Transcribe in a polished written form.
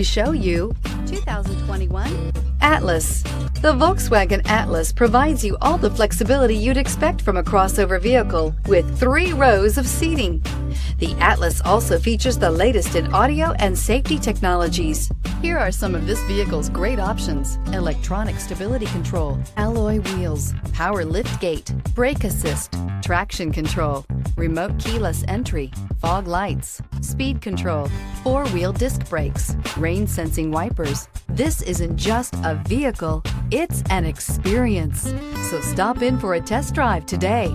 To show you 2021 Atlas. The Volkswagen Atlas provides you all the flexibility you'd expect from a crossover vehicle with 3 rows of seating. The Atlas also features the latest in audio and safety technologies. Here are some of this vehicle's great options: electronic stability control, alloy wheels, power liftgate, brake assist, traction control, remote keyless entry, fog lights, speed control, 4-wheel disc brakes, rain sensing wipers. This isn't just a vehicle, it's an experience. So stop in for a test drive today.